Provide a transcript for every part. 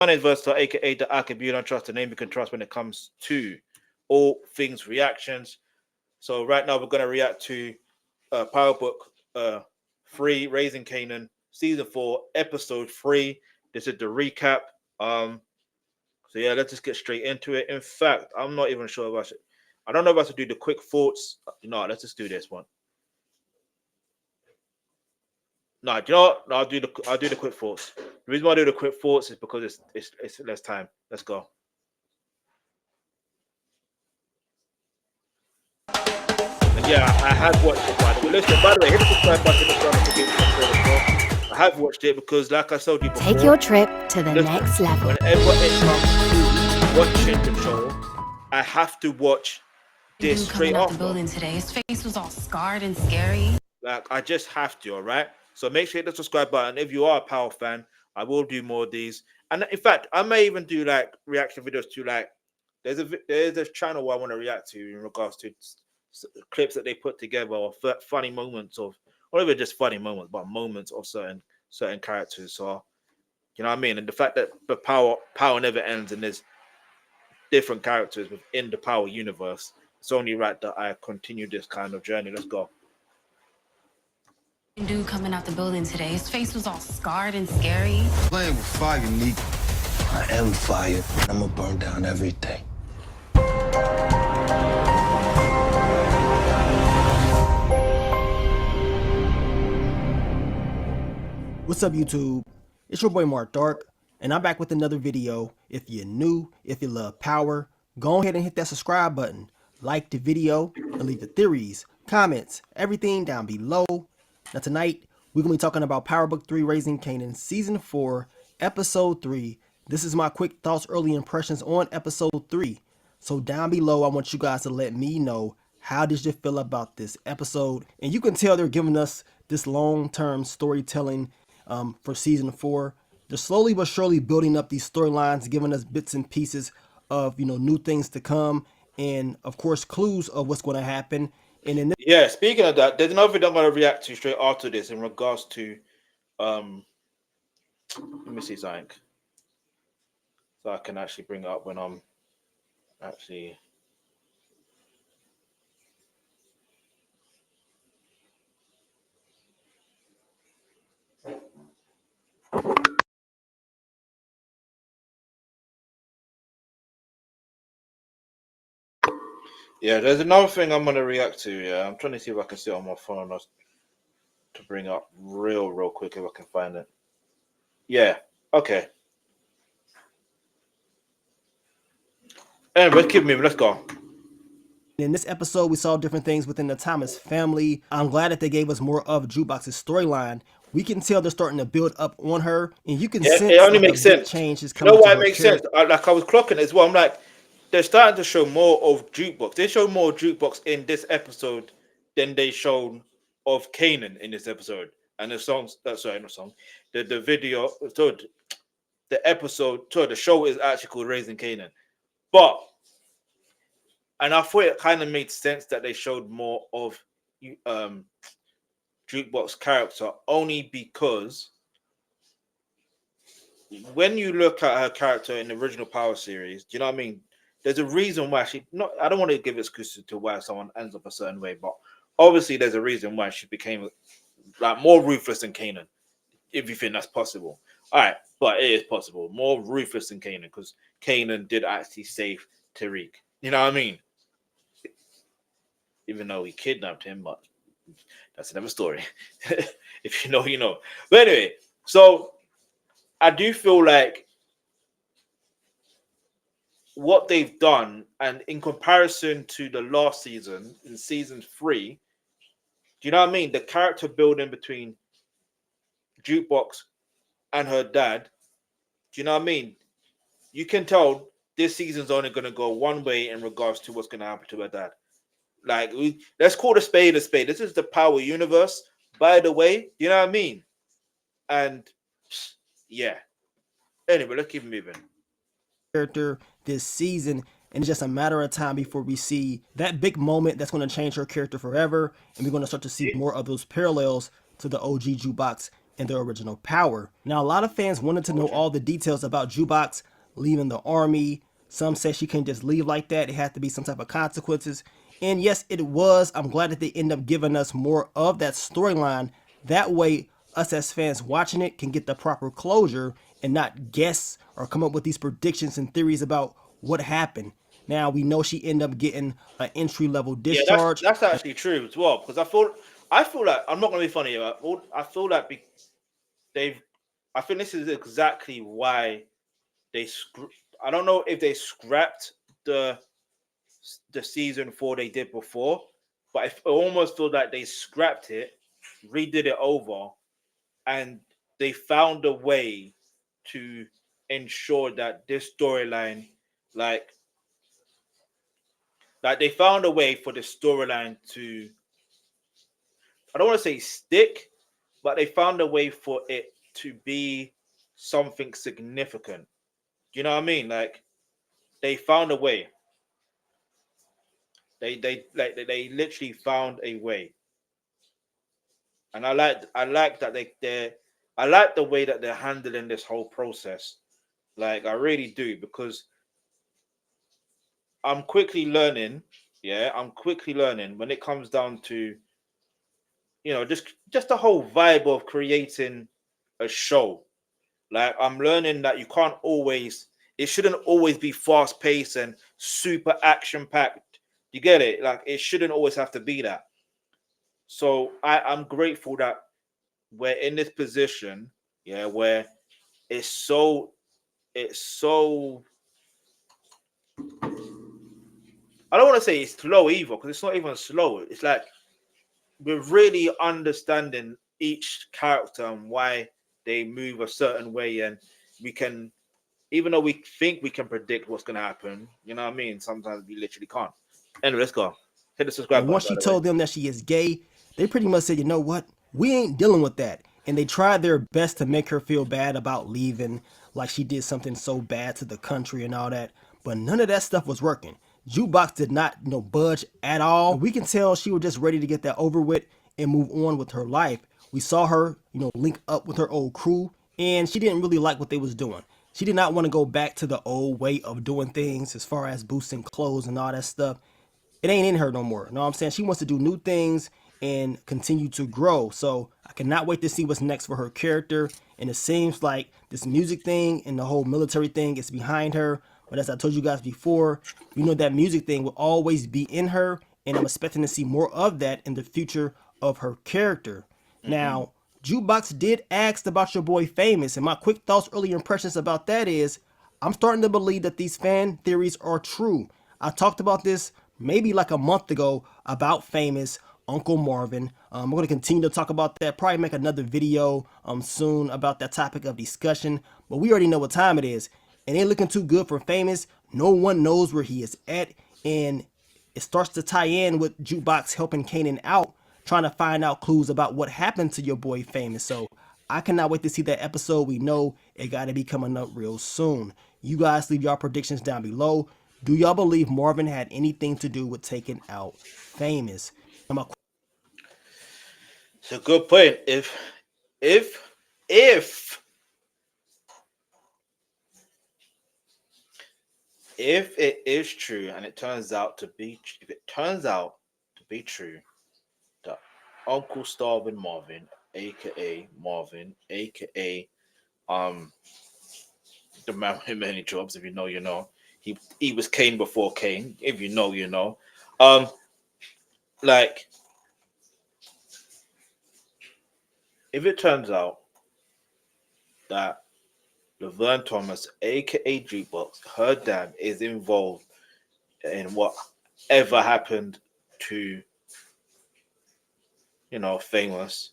My name is Versatile, aka the Alkebulan Trust, the name you can trust when it comes to all things reactions. So right now we're gonna react to Power Book 3, Raising Kanan, Season 4, Episode 3. This is the recap. So yeah, let's just get straight into it. In fact, I'm not even sure if I should. I don't know if I should do the quick thoughts. No, let's just do this one. No, do you know what? No, I'll do the quick thoughts. The reason why I do the quick thoughts is because it's less time. Let's go. And yeah, I have watched it by the way. Listen, by the way, hit the subscribe button if you want to get as well. I have watched it because, like I told you before, take your trip to the listen, next level. whenever it comes to watching the show, I have to watch this straight off after. the building today. His face was all scarred and scary. Like I just have to, all right. So make sure you hit the subscribe button. If you are a Power fan, I will do more of these. And in fact, I may even do like reaction videos to like there's a channel I want to react to in regards to clips that they put together or funny moments of, or even just funny moments, but moments of certain characters. So you know what I mean. And the fact that the power never ends and there's different characters within the Power universe, it's only right that I continue this kind of journey. Let's go. Dude coming out the building today. His face was all scarred and scary. Playing with fire, Neek. I am fire. I'm gonna burn down everything. What's up, YouTube? It's your boy MarcDark, and I'm back with another video. If you're new, if you love Power, go ahead and hit that subscribe button, like the video, and leave the theories, comments, everything down below. Now tonight, we're going to be talking about Power Book 3, Raising Kanan, Season 4, Episode 3. This is my quick thoughts, early impressions on Episode 3. So down below, I want you guys to let me know, how did you feel about this episode? And you can tell they're giving us this long-term storytelling for Season 4. They're slowly but surely building up these storylines, giving us bits and pieces of, new things to come. And, of course, clues of what's going to happen. And in Yeah, speaking of that, there's another thing I'm going to react to straight after this in regards to, let me see something, so I can actually bring it up when I'm actually. Yeah, there's another thing I'm going to react to. Yeah, I'm trying to see if I can see it on my phone to bring up real quick if I can find it. Yeah, okay. Anyway, let's keep moving. Let's go. In this episode, we saw different things within the Thomas family. I'm glad that they gave us more of Jukebox's storyline. We can tell they're starting to build up on her, and you can sense it only makes sense. Change is You coming. know why it makes sense? I was clocking as well. I'm like, they're starting to show more of Jukebox. They show more Jukebox in this episode than they showed of Kanan in this episode. And the songs, sorry, not song, the video, so the episode, so the show is actually called Raising Kanan. And I thought it kind of made sense that they showed more of Jukebox character, only because when you look at her character in the original Power series, do you know what I mean? There's a reason why I don't want to give excuses to why someone ends up a certain way, but obviously there's a reason why she became like more ruthless than Kanan, if you think that's possible. All right, but it is possible. More ruthless than Kanan, because Kanan did actually save Tariq. You know what I mean? Even though he kidnapped him, but that's another story. If you know, you know. But anyway, so I do feel like what they've done, and in comparison to the last season, in season 3, do you know what I mean? The character building between Jukebox and her dad, do you know what I mean? You can tell this season's only going to go one way in regards to what's going to happen to her dad. Like, let's call a spade a spade. This is the Power universe, by the way. You know what I mean? And yeah. Anyway, let's keep moving. Character this season, and it's just a matter of time before we see that big moment that's going to change her character forever, and we're going to start to see more of those parallels to the OG Jukebox in their original power. Now, a lot of fans wanted to know all the details about Jukebox leaving the army. Some said she couldn't just leave like that. It had to be some type of consequences. And yes, it was. I'm glad that they end up giving us more of that storyline. That way, us as fans watching it can get the proper closure and not guess or come up with these predictions and theories about what happened. Now, we know she ended up getting an entry-level Yeah, discharge. that's actually true as well. Because I feel like I'm not gonna be funny. I feel like they've. I think this is exactly why they. I don't know if they scrapped the season 4 they did before, but I almost feel like they scrapped it, redid it over, and they found a way to ensure that this storyline, like they found a way for the storyline to, I don't want to say stick, but they found a way for it to be something significant. Do you know what I mean? Like they found a way. They literally found a way, and I like that I like the way that they're handling this whole process. Like I really do, because I'm quickly learning. Yeah, I'm quickly learning when it comes down to, just the whole vibe of creating a show. Like I'm learning that you can't always, it shouldn't always be fast paced and super action packed. You get it? Like it shouldn't always have to be that. So I'm grateful that we're in this position, yeah, where it's so it's so I don't want to say it's slow either, because it's not even slow. It's like we're really understanding each character and why they move a certain way, and we can, even though we think we can predict what's going to happen, you know what I mean? Sometimes we literally can't. Anyway, let's go. Hit the subscribe And button, once by she the way. told them that she is gay, they pretty much said, you know what? We ain't dealing with that. And they tried their best to make her feel bad about leaving, like she did something so bad to the country and all that. But none of that stuff was working. Jukebox did not, budge at all. We can tell she was just ready to get that over with and move on with her life. We saw her, link up with her old crew, and she didn't really like what they was doing. She did not want to go back to the old way of doing things as far as boosting clothes and all that stuff. It ain't in her no more. You know what I'm saying? She wants to do new things and continue to grow. So I cannot wait to see what's next for her character. And it seems like this music thing and the whole military thing is behind her. But as I told you guys before, that music thing will always be in her. And I'm expecting to see more of that in the future of her character. Now, Jukebox did ask about your boy Famous. And my quick thoughts, early impressions about that is, I'm starting to believe that these fan theories are true. I talked about this maybe like a month ago about Famous Uncle Marvin. We're going to continue to talk about that. Probably make another video soon about that topic of discussion. But we already know what time it is. It ain't looking too good for Famous. No one knows where he is at. And it starts to tie in with Jukebox helping Kanan out, trying to find out clues about what happened to your boy Famous. So I cannot wait to see that episode. We know it got to be coming up real soon. You guys leave your predictions down below. Do y'all believe Marvin had anything to do with taking out Famous? It's a good point. If if it is true, and it turns out to be, if it turns out to be true, that Uncle Starvin Marvin, aka Marvin, aka the man with many jobs, if you know, you know. He was Kane before Kane, if you know, you know. Um, like if it turns out that Laverne Thomas, aka Jukebox, her dad is involved in whatever happened to, Famous,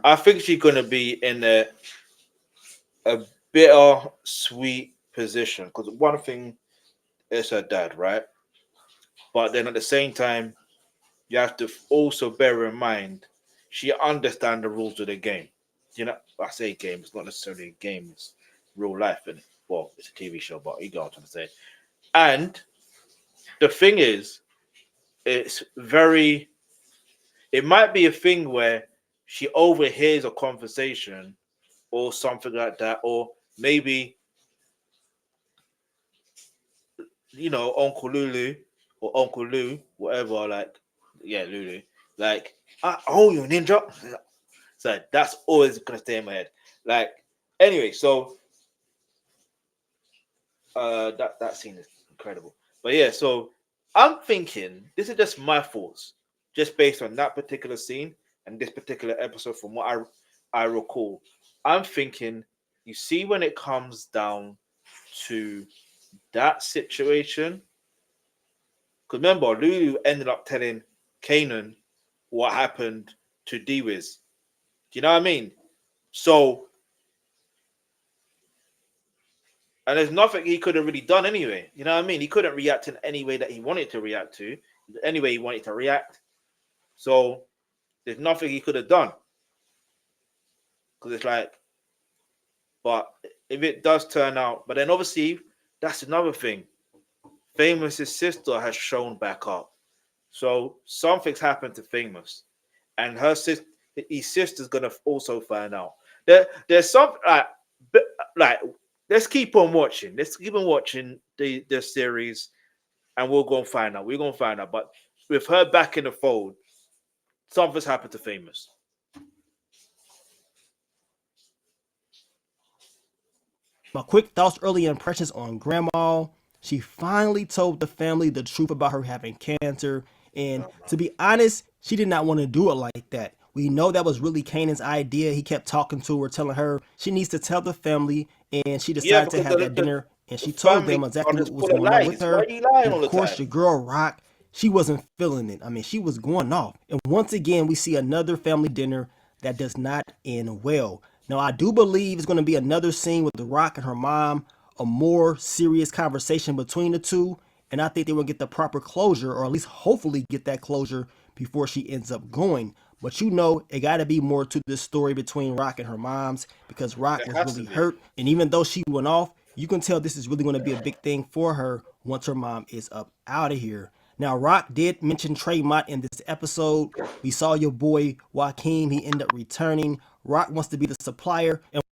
I think she's gonna be in a bitter sweet position, because one thing is her dad, right? But then at the same time, you have to also bear in mind she understands the rules of the game. I say game, it's not necessarily a game, it's real life, and well, it's a TV show, but you got what I'm trying to say. And the thing is, it's very, it might be a thing where she overhears a conversation or something like that, or maybe Uncle Lulu or Uncle Lou, whatever, like, yeah, Lulu, like, oh, you ninja. So that's always gonna stay in my head. Like, anyway, so that scene is incredible. But yeah, so I'm thinking this is just my thoughts, just based on that particular scene and this particular episode from what I recall. I'm thinking, you see, when it comes down to that situation, because remember, Lulu ended up telling Kanan what happened to D-Wiz. Do you know what I mean? So, and there's nothing he could have really done anyway. You know what I mean? He couldn't react in any way that he wanted to react to, any way he wanted to react. So, there's nothing he could have done. Because it's like, but if it does turn out, but then obviously, that's another thing. Famous's sister has shown back up. So, something's happened to Famous. And her sister, his sister's gonna also find out. There's some like let's keep on watching. Let's keep on watching the series, and we're gonna find out. We're gonna find out. But with her back in the fold, something's happened to Famous. My quick thoughts, early impressions on Grandma. She finally told the family the truth about her having cancer. And to be honest, she did not want to do it like that. We know that was really Kanan's idea. He kept talking to her, telling her she needs to tell the family. And she Yeah, decided to because have that dinner. And the she told family them are exactly what just was full of going on with lies. Why her. are you lying And all of the course, time? your girl Rock, she wasn't feeling it. I mean, she was going off. And once again, we see another family dinner that does not end well. Now, I do believe it's going to be another scene with The Rock and her mom, a more serious conversation between the two. And I think they will get the proper closure, or at least hopefully get that closure before she ends up going. But it got to be more to this story between Rock and her moms, because Rock There was has to really be. hurt. And even though she went off, you can tell this is really going to be a big thing for her once her mom is up out of here. Now, Rock did mention Tremont in this episode. We saw your boy Joaquin. He ended up returning. Rock wants to be the supplier. And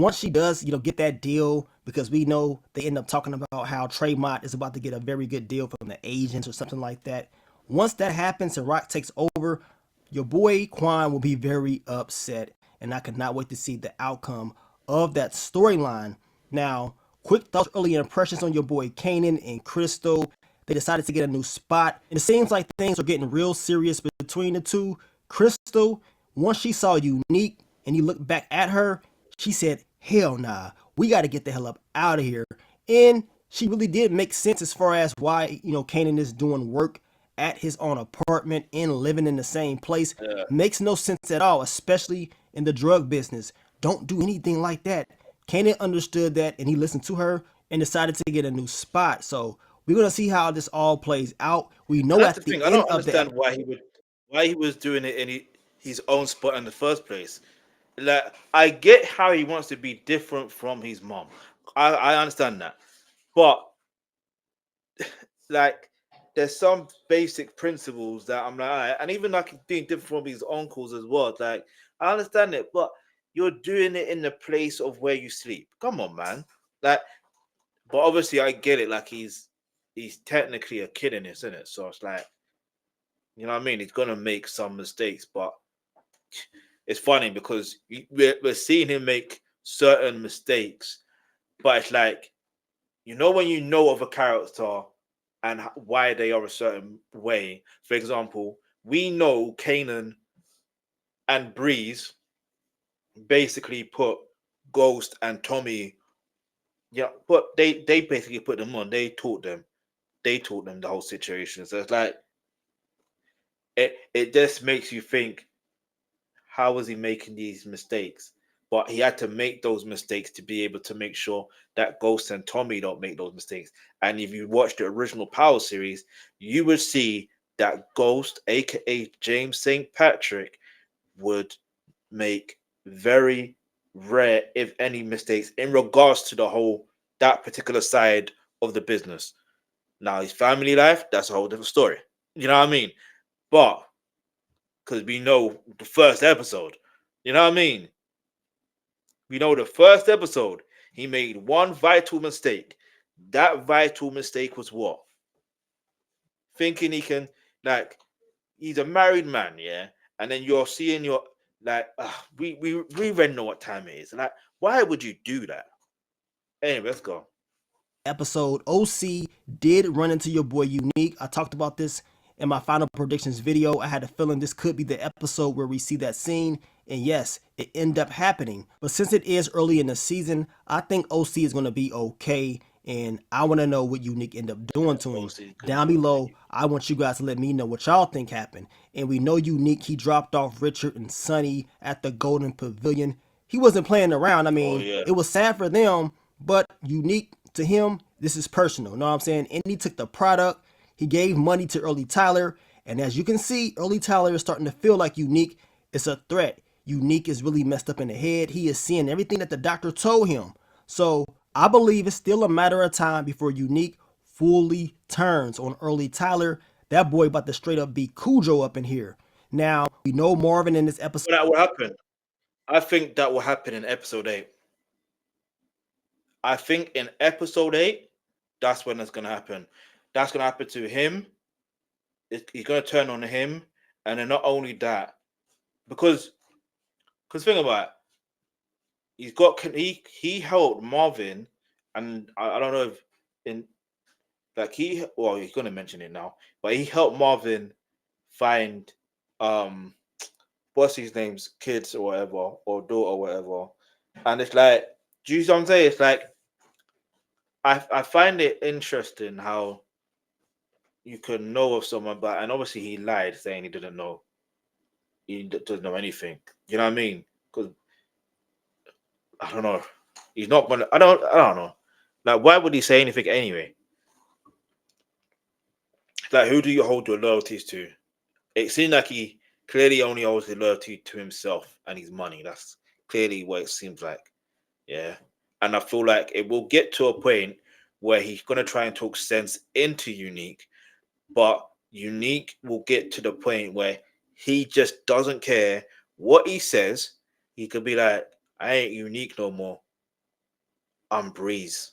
once she does, get that deal, because we know they end up talking about how Tremont is about to get a very good deal from the agents or something like that. Once that happens and Rock takes over, your boy Quan will be very upset. And I cannot wait to see the outcome of that storyline. Now, quick thoughts, early impressions on your boy Kanan and Crystal. They decided to get a new spot. And it seems like things are getting real serious between the two. Crystal, once she saw Unique and he looked back at her, she said, hell nah, we got to get the hell up out of here. And she really did make sense as far as why, Kanan is doing work at his own apartment and living in the same place. Yeah. Makes no sense at all, especially in the drug business. Don't do anything like that. Kanan understood that, and he listened to her and decided to get a new spot. So we're going to see how this all plays out. We And know that's the at the thing. I end don't of the understand why he was doing it in his own spot in the first place. Like, I get how he wants to be different from his mom. I understand that. But like, there's some basic principles that I'm like, all right. And even like being different from his uncles as well. Like, I understand it, but you're doing it in the place of where you sleep. Come on, man. Like, but obviously I get it. Like, he's technically a kid in this, isn't it? So it's like, you know what I mean? He's gonna make some mistakes, but it's funny because we're seeing him make certain mistakes, but it's like, when you know of a character and why they are a certain way. For example, we know Kanan and Breeze basically put Ghost and Tommy, but they basically put them on. They taught them the whole situation. So it's like, it just makes you think, how was he making these mistakes? But he had to make those mistakes to be able to make sure that Ghost and Tommy don't make those mistakes. And if you watch the original Power series, you would see that Ghost, aka James St. Patrick, would make very rare, if any, mistakes in regards to that particular side of the business. Now his family life, that's a whole different story. You know what I mean? But because we know the first episode, you know what I mean? We know the first episode, he made one vital mistake. That vital mistake was what? Thinking he can, like, he's a married man, yeah? And then you're seeing your, like, we already know what time it is. Like, why would you do that? Anyway, let's go. Episode, OC did run into your boy Unique. I talked about this in my final predictions video. I had a feeling this could be the episode where we see that scene, and yes, it ended up happening. But since it is early in the season, I think OC is going to be okay, and I want to know what Unique ended up doing to him. Down below, I want you guys to let me know what y'all think happened. And we know Unique, he dropped off Richard and Sunny at the Golden Pavilion. He wasn't playing around. I mean, It was sad for them, but Unique, to him, this is personal. Know what I'm saying? And he took the product. He gave money to Early Tyler. And as you can see, Early Tyler is starting to feel like Unique is a threat. Unique is really messed up in the head. He is seeing everything that the doctor told him. So I believe it's still a matter of time before Unique fully turns on Early Tyler. That boy about to straight up beat Cujo up in here. Now, we know Marvin in this episode. That will happen. I think that will happen in episode 8. I think in episode 8, that's when it's going to happen. That's going to happen to him. He's going to turn on him. And then not only that, because think about it, he helped Marvin, and I don't know if in like he's going to mention it now, but he helped Marvin find what's his name's kids or whatever, or daughter or whatever. And it's like, do you know what I'm saying? It's like, I find it interesting how you can know of someone, and obviously he lied saying he didn't know. He doesn't know anything. You know what I mean? Because I don't know. He's not gonna. I don't know. Like, why would he say anything anyway? Like, who do you hold your loyalties to? It seemed like he clearly only owes his loyalty to himself and his money. That's clearly what it seems like. Yeah. And I feel like it will get to a point where he's going to try and talk sense into Unique, but Unique will get to the point where he just doesn't care what he says. He could be like, I ain't Unique no more. I'm Breeze.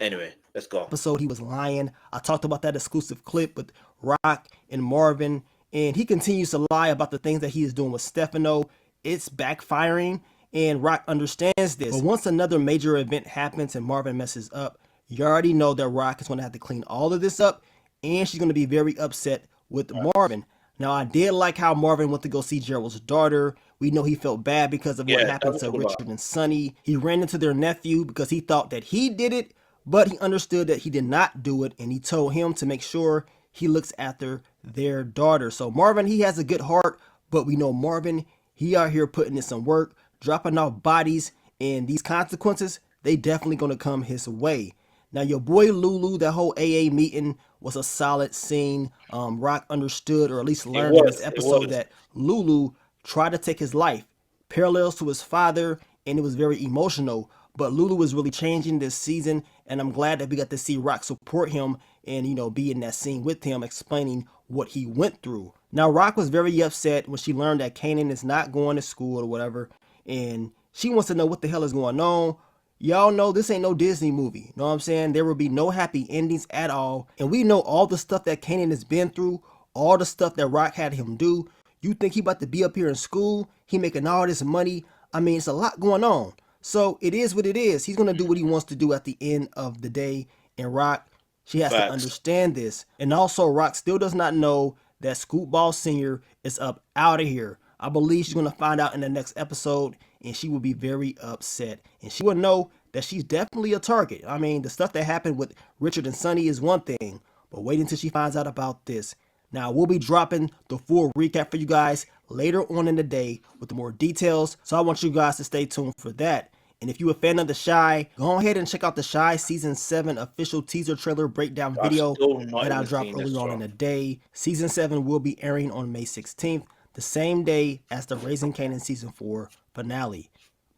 Anyway, let's go. Episode, he was lying. I talked about that exclusive clip with Rock and Marvin, and he continues to lie about the things that he is doing with Stefano. It's backfiring, and Rock understands this. But once another major event happens and Marvin messes up, you already know that Rock is going to have to clean all of this up, and she's going to be very upset with Marvin. Now, I did like how Marvin went to go see Gerald's daughter. We know he felt bad because of what happened to Richard and Sunny. He ran into their nephew because he thought that he did it, but he understood that he did not do it, and he told him to make sure he looks after their daughter. So Marvin, he has a good heart, but we know Marvin, he out here putting in some work, dropping off bodies, and these consequences, they definitely going to come his way. Now, your boy Lulu, that whole AA meeting was a solid scene. Rock understood, or at least learned in this episode, that Lulu tried to take his life, parallels to his father, and it was very emotional. But Lulu was really changing this season, and I'm glad that we got to see Rock support him and, you know, be in that scene with him, explaining what he went through. Now, Rock was very upset when she learned that Kanan is not going to school or whatever, and she wants to know what the hell is going on. Y'all know this ain't no Disney movie. Know what I'm saying? There will be no happy endings at all. And we know all the stuff that Kanan has been through, all the stuff that Rock had him do. You think he about to be up here in school? He making all this money? I mean, it's a lot going on. So it is what it is. He's going to do what he wants to do at the end of the day. And Rock, she has to understand this. And also, Rock still does not know that Scoop Ball Sr. is up out of here. I believe she's going to find out in the next episode, and she will be very upset. And she will know that she's definitely a target. I mean, the stuff that happened with Richard and Sunny is one thing, but wait until she finds out about this. Now, we'll be dropping the full recap for you guys later on in the day with more details, so I want you guys to stay tuned for that. And if you're a fan of The Shy, go ahead and check out The Shy Season 7 official teaser trailer breakdown video that I dropped earlier on in the day. Season 7 will be airing on May 16th, the same day as the Raising Kanan Season 4 finale.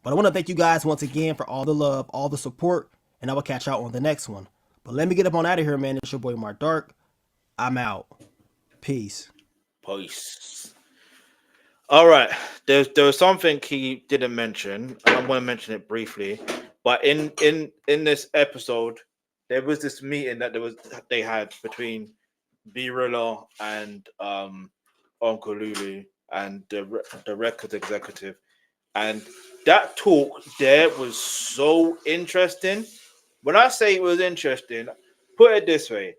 But I want to thank you guys once again for all the love, all the support, and I will catch y'all on the next one. But let me get up on out of here, man. It's your boy Mark Dark. I'm out. Peace. Peace. All right. There was something he didn't mention, and I'm going to mention it briefly. But in this episode, there was this meeting that they had between Birilla and Uncle Lulu and the record executive, and that talk there was so interesting. When I say it was interesting, put it this way: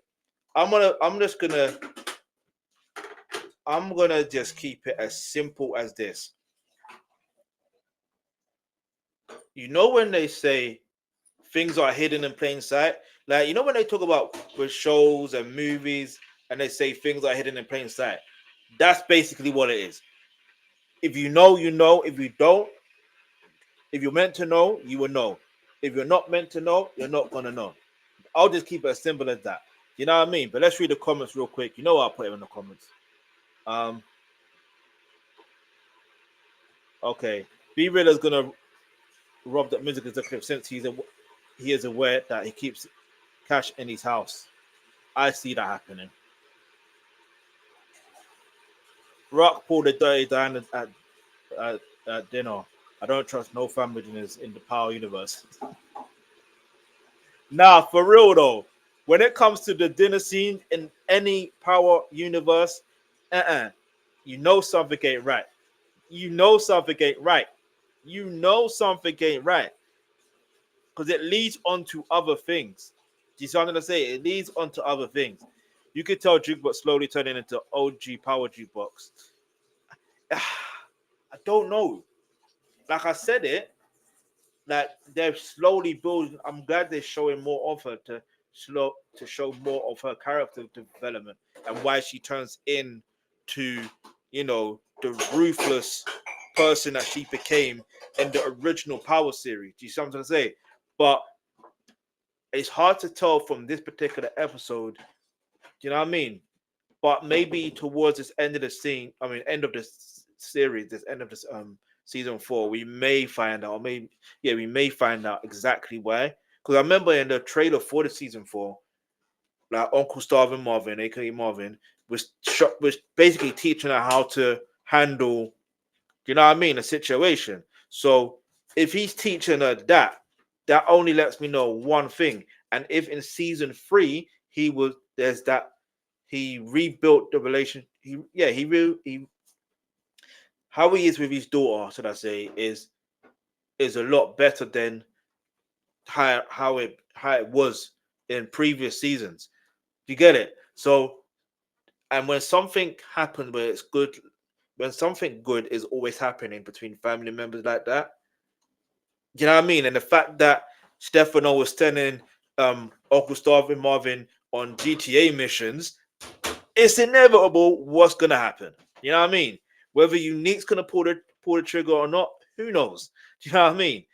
I'm gonna just keep it as simple as this. You know when they say things are hidden in plain sight, like you know when they talk about with shows and movies, and they say things are hidden in plain sight. That's basically what it is. If you know, you know. If you don't, if you're meant to know, you will know. If you're not meant to know, you're not gonna know. I'll just keep it as simple as that. You know what I mean? But let's read the comments real quick. You know what? I'll put it in the comments. Okay. B Riddler's gonna rob that music executive since he is aware that he keeps cash in his house. I see that happening. Rock pulled a dirty diamond at dinner. I don't trust no family dinners in the Power universe. Nah, for real though. When it comes to the dinner scene in any Power universe, you know something ain't right. You know something ain't right. You know something ain't right. Because it leads on to other things. Do you see what I'm gonna say? It leads on to other things. You could tell Jukebox slowly turning into OG Power Jukebox. I don't know. Like I said it, like they're slowly building. I'm glad they're showing more of her to show more of her character development and why she turns in to the ruthless person that she became in the original Power series. Do you see what I'm trying to say? But it's hard to tell from this particular episode. Do you know what I mean? But maybe towards this end of the scene, I mean, end of this series, this end of this season 4, we may find out, we may find out exactly why. Because I remember in the trailer for the season 4, like Uncle Starvin Marvin, aka Marvin, was basically teaching her how to handle, you know what I mean, a situation. So if he's teaching her that only lets me know one thing. And if in season 3 he rebuilt the relation. How he is with his daughter, should I say, is a lot better than how it was in previous seasons. You get it? So, and when something happens where it's good, when something good is always happening between family members like that, you know what I mean? And the fact that Stefano was sending Uncle Starvin Marvin on GTA missions, it's inevitable what's gonna happen. You know what I mean? Whether Unique's gonna pull the trigger or not, who knows? Do you know what I mean?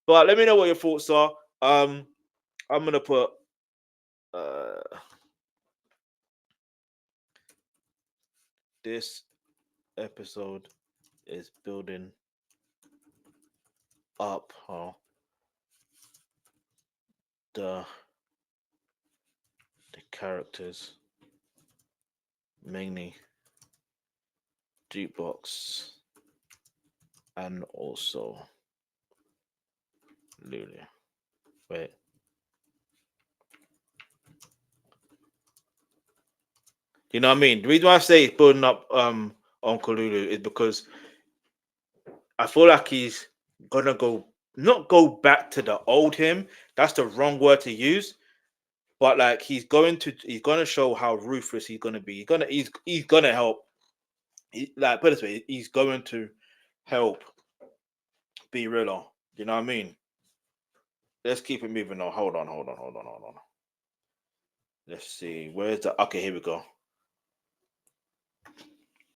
But let me know what your thoughts are. I'm gonna put this episode is building up the characters, mainly Jukebox and also Lulu. Wait. You know what I mean? The reason why I say it's building up Uncle Lulu is because I feel like he's gonna not go back to the old him. That's the wrong word to use. But like he's gonna show how ruthless he's gonna be. He's gonna help. Like put it this way, he's going to help be realer. You know what I mean? Let's keep it moving on. Hold on. Let's see. Where's the okay, here we go.